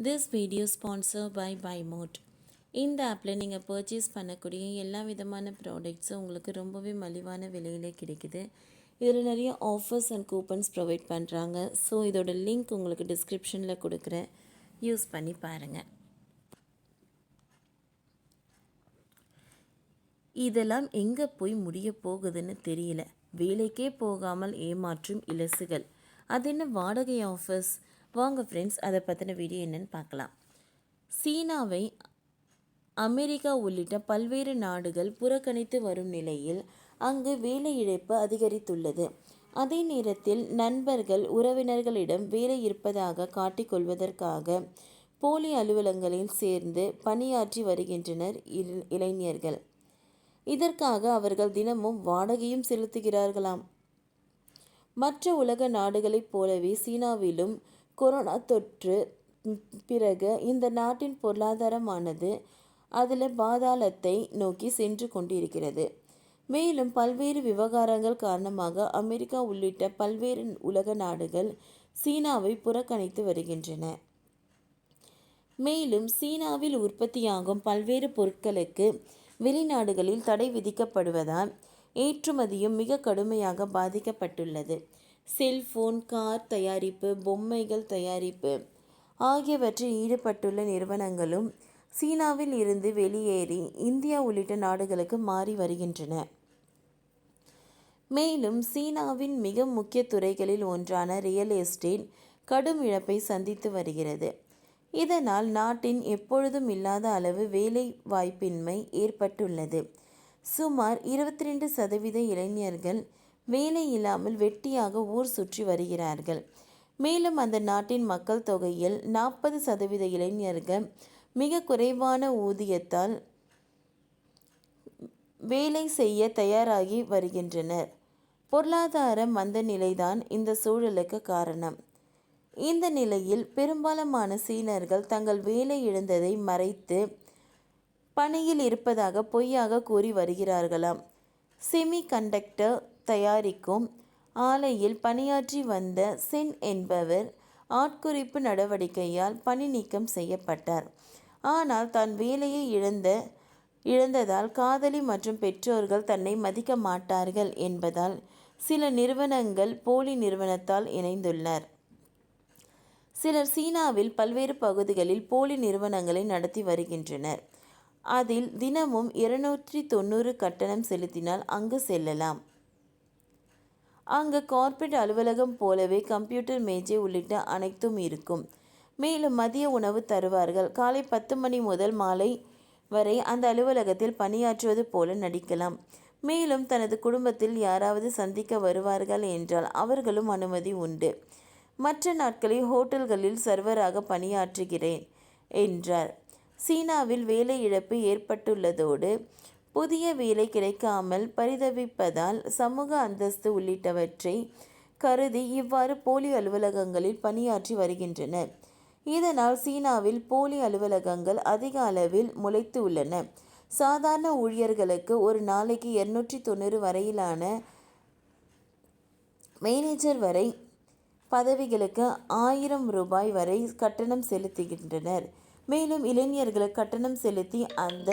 This video sponsored by BuyMode. இந்த ஆப்பில் நீங்கள் பர்ச்சேஸ் பண்ணக்கூடிய எல்லா விதமான ப்ராடக்ட்ஸும் உங்களுக்கு ரொம்பவே மலிவான விலையிலே கிடைக்குது. இதில் நிறைய ஆஃபர்ஸ் அண்ட் கூப்பன்ஸ் ப்ரொவைட் பண்ணுறாங்க. ஸோ இதோட லிங்க் உங்களுக்கு டிஸ்கிரிப்ஷனில் கொடுக்குறேன், யூஸ் பண்ணி பாருங்கள். இதெல்லாம் எங்கே போய் முடிய போகுதுன்னு தெரியல. வேலைக்கே போகாமல் ஏமாற்றும் இலசுகள். அது என்ன வாடகை ஆஃபர்ஸ்? வாங்க ஃப்ரெண்ட்ஸ், அதை பற்றின வீடியோ என்னென்னு பார்க்கலாம். சீனாவை அமெரிக்கா உள்ளிட்ட பல்வேறு நாடுகள் புறக்கணித்து வரும் நிலையில் அங்கு வேலை இழப்பு அதிகரித்துள்ளது. அதே நேரத்தில் நண்பர்கள் உறவினர்களிடம் வேலை இருப்பதாக காட்டிக்கொள்வதற்காக போலி அலுவலகங்களில் சேர்ந்து பணியாற்றி வருகின்றனர் இளைஞர்கள். இதற்காக அவர்கள் தினமும் வாடகையும் செலுத்துகிறார்களாம். மற்ற உலக நாடுகளைப் போலவே சீனாவிலும் கொரோனா தொற்று பிறகு இந்த நாட்டின் பொருளாதாரமானது அதில் பாதாளத்தை நோக்கி சென்று கொண்டிருக்கிறது. மேலும் பல்வேறு விவகாரங்கள் காரணமாக அமெரிக்கா உள்ளிட்ட பல்வேறு உலக நாடுகள் சீனாவை புறக்கணித்து வருகின்றன. மேலும் சீனாவில் உற்பத்தியாகும் பல்வேறு பொருட்களுக்கு வெளிநாடுகளில் தடை விதிக்கப்படுவதால் ஏற்றுமதியும் மிக கடுமையாக பாதிக்கப்பட்டுள்ளது. செல்போன், கார் தயாரிப்பு, பொம்மைகள் தயாரிப்பு ஆகியவற்றில் ஈடுபட்டுள்ள நிறுவனங்களும் சீனாவில் இருந்து வெளியேறி இந்தியா உள்ளிட்ட நாடுகளுக்கு மாறி வருகின்றன. மேலும் சீனாவின் மிக முக்கிய துறைகளில் ஒன்றான ரியல் எஸ்டேட் கடும் இழப்பை சந்தித்து வருகிறது. இதனால் நாட்டின் எப்பொழுதும் இல்லாத அளவு வேலை வாய்ப்பின்மை ஏற்பட்டுள்ளது. சுமார் 22% இளைஞர்கள் வேலை இல்லாமல் வெட்டியாக ஊர் சுற்றி வருகிறார்கள். மேலும் அந்த நாட்டின் மக்கள் தொகையில் 40% இளைஞர்கள் மிக குறைவான ஊதியத்தால் வேலை செய்ய தயாராகி வருகின்றனர். பொருளாதார மந்த நிலைதான் இந்த சூழலுக்கு காரணம். இந்த நிலையில் பெரும்பாலான சீனர்கள் தங்கள் வேலை இழந்ததை மறைத்து பணியில் இருப்பதாக பொய்யாக கூறி வருகிறார்களாம். செமி கண்டக்டர் தயாரிக்கும் ஆலையில் பணியாற்றி வந்த சென் என்பவர் ஆட்குறைப்பு நடவடிக்கையால் பணி நீக்கம் செய்யப்பட்டார். ஆனால் தான் வேலையை இழந்ததால் காதலி மற்றும் பெற்றோர்கள் தன்னை மதிக்க மாட்டார்கள் என்பதால் சில நிறுவனங்கள் போலி நிறுவனத்தால் இணைந்துள்ளார். சிலர் சீனாவில் பல்வேறு பகுதிகளில் போலி நிறுவனங்களை நடத்தி வருகின்றனர். அதில் தினமும் 290 கட்டணம் செலுத்தினால் அங்கு செல்லலாம். அங்கு கார்ப்பரேட் அலுவலகம் போலவே கம்ப்யூட்டர், மேஜை உள்ளிட்ட அனைத்தும் இருக்கும். மேலும் மதிய உணவு தருவார்கள். காலை 10 மணி முதல் மாலை வரை அந்த அலுவலகத்தில் பணியாற்றுவது போல நடிக்கலாம். மேலும் தனது குடும்பத்தில் யாராவது சந்திக்க வருவார்கள் என்றால் அவர்களும் அனுமதி உண்டு. மற்ற நாட்களில் ஹோட்டல்களில் சர்வராக பணியாற்றுகிறேன் என்றார். சீனாவில் வேலை இழப்பு ஏற்பட்டுள்ளதோடு புதிய வேலை கிடைக்காமல் பரிதவிப்பதால் சமூக அந்தஸ்து உள்ளிட்டவற்றை கருதி இவ்வாறு போலி அலுவலகங்களில் பணியாற்றி வருகின்றனர். இதனால் சீனாவில் போலி அலுவலகங்கள் அதிக அளவில் முளைத்து உள்ளன. சாதாரண ஊழியர்களுக்கு ஒரு நாளைக்கு 290 வரையிலான மேனேஜர் வரை பதவிகளுக்கு 1000 ரூபாய் வரை கட்டணம் செலுத்துகின்றனர். மேலும் இளைஞர்களுக்கு கட்டணம் செலுத்தி அந்த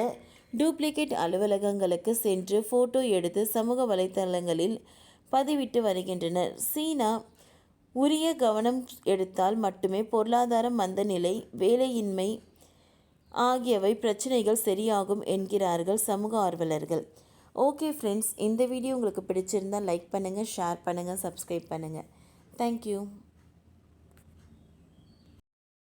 டூப்ளிகேட் அலுவலகங்களுக்கு சென்று ஃபோட்டோ எடுத்து சமூக வலைத்தளங்களில் பதிவிட்டு வருகின்றனர். சீனா உரிய கவனம் எடுத்தால் மட்டுமே பொருளாதார மந்த நிலை, வேலையின்மை ஆகியவை பிரச்சனைகள் சரியாகும் என்கிறார்கள் சமூக ஆர்வலர்கள். ஓகே ஃப்ரெண்ட்ஸ், இந்த வீடியோ உங்களுக்கு பிடிச்சிருந்தால் லைக் பண்ணுங்கள், ஷேர் பண்ணுங்கள், சப்ஸ்கிரைப் பண்ணுங்கள். தேங்க்யூ.